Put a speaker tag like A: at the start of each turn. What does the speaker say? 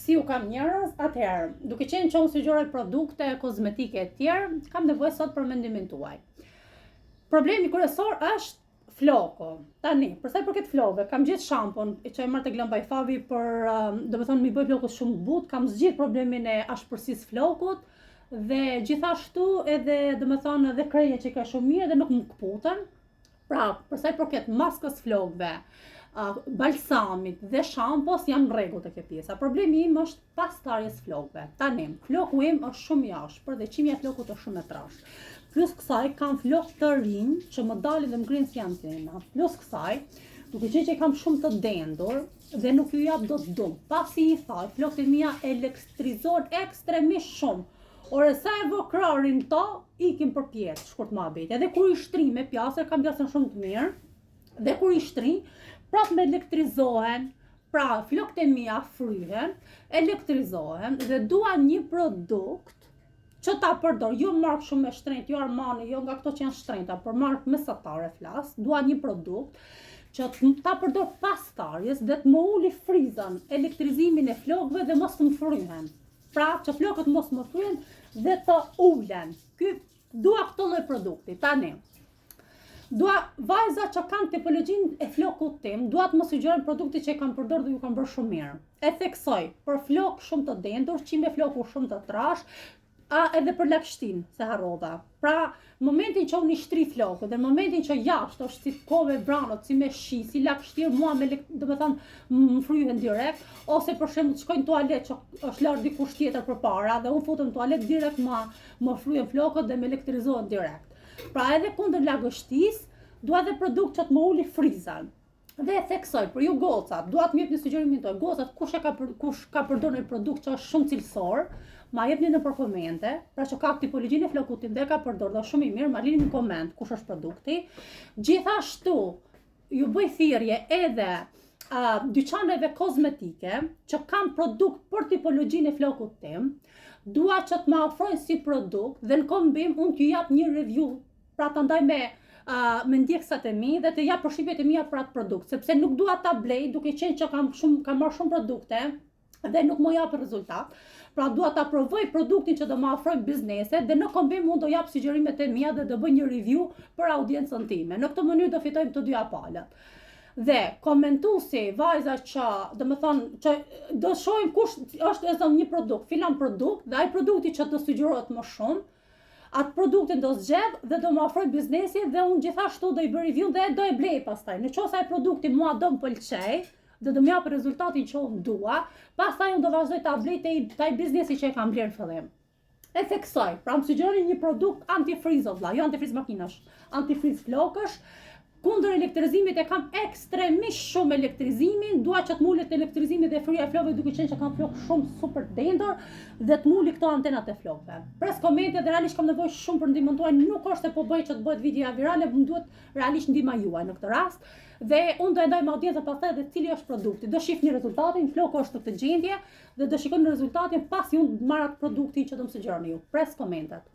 A: si u kam njerëz, atëherë, duke qenë që unë sugjeroj produkte kozmetike e tjerë, kam nevojë sot për mendimin tuaj. Problemi kryesor është floku. Tani, për sa i përket flokëve, kam gjetë shampon që e marr tek Lamba i Favi për, domethënë mi bëj flokët shumë butë, kam zgjidhur problemin e ashpërsisë flokut dhe gjithashtu edhe domethënë edhe kreja që ka shumë mirë dhe nuk më kputën. Pra, për sa i përket maskës flokëve, balsamit dhe shampos jam në rregull te kjo pjesa. Problemi im është pastarjes flokëve. Tani, floku im është shumë i ashpër dhe çimja e flokut është shumë e trashë. Plus kësaj kam flokë të rinj që më dalin dhe më ngrihen si janë tema. Plus kësaj, duke qenë që kam shumë të dendur dhe nuk ju jap dot dum. Pasi i thaj, flokët e mia elektrizohen ekstremisht shumë. Ore sa e vë krarin to, ikim për pjetë, shkurt muhabeti. Edhe kur i shtri me pjasër, kam pjasën shumë të mirë. Dhe kur i shtri, prap me elektrizohen. Pra, flokët e mia fryhen, elektrizohen dhe dua një produkt që ta përdor, jo mark shumë e shtrenjtë, jo Armani, jo nga këto që janë shtrenjta, por mark mesatare flas, dua një produkt që ta përdor pas starjes dhe të më uli frizën, elektrizimin e flokëve dhe mos të më fryhen. Pra, që flokët mos më fryhen dhe të ulen. Dua këto lloj produkti. Tani, dua vajza që kanë tipologjinë e flokut tim, dua të më sugjerojnë produkte që e kam përdorur dhe ju kanë bërë shumë mirë. E theksoj, për flok shumë të dendur, çime floku shumë të trash, edhe për lagështin, se harrova. Pra, momentin që unë i shtri flokët dhe momentin që jashtë është si kove branot, si me shi, si lagështir, mua më fryhen direkt, ose për shembull të shkoj në tualet që është larg dikush tjetër përpara dhe unë futem në tualet direkt më fryhen flokët dhe më elektrizohen direkt. Pra, edhe kundër lagështisë, dua edhe produkt që të më uli frizën. Dhe e theksoj, për ju gocat, dua të më jepni sugjerimin tuaj. Gocat, kush ka përdorur një produkt që është shumë cilësor, ma jepni në komente, pra që ka tipologjinë e flokut tim dhe ka përdorur dhe shumë i mirë, ma lini në koment kush është produkti. Gjithashtu, ju bëj thirrje edhe dyqaneve kozmetike që kanë produkt për tipologjinë e flokut tim, dua që të më ofrojnë si produkt dhe në kombim unë t'ju jap një review, pra ta ndaj me ndjekësat e mi dhe të jap përshtypjet e mia për atë produkt, sepse nuk dua ta blej duke qenë që kam marrë shumë produkte dhe nuk më jap rezultat. Pra dua ta provoj produktin që do më ofrojnë bizneset dhe në kombim unë do jap sugjerimet e mia dhe do bëj një review për audiencën time. Në këtë mënyrë do fitojmë të dy palët. Dhe komentuesi, vajza që, domethënë, që do shohim kush është e zon një produkt, filan produkt dhe ai produkti që do sugjerohet më shumë, atë produktin do zgjedh dhe do më ofroj biznesin dhe unë gjithashtu do i bëj review dhe do e blej pastaj. Nëse ai produkti mua do më pëlqej dhe do më jap rezultatin që unë dua, pastaj unë do vazhdoj ta blej te ai biznesi që e kam bler në fillim. E theksoj, pra më sugjeroni një produkt antifriz o vlla, jo antifriz makinash, antifriz flokësh. Kundër elektrizimit e kam ekstremisht shumë elektrizimin, dua që të mulet elektrizimi dhe fryja e flokëve duke qenë që kam flokë shumë super dendur dhe të muli këto antenat e flokëve. Pres komente dhe realisht kam nevojë shumë për ndihmën tuaj, nuk është se po bëj që të bëhet video virale, më duhet realisht ndihma juaj në këtë rast. Dhe unë do e ndaj me audiencën pastaj dhe cili është produkti. Do shihni rezultatin, floku është në këtë gjendje dhe do shikojmë rezultatin pasi unë marr atë produktin që do më sugjeroni ju. Pres komentet.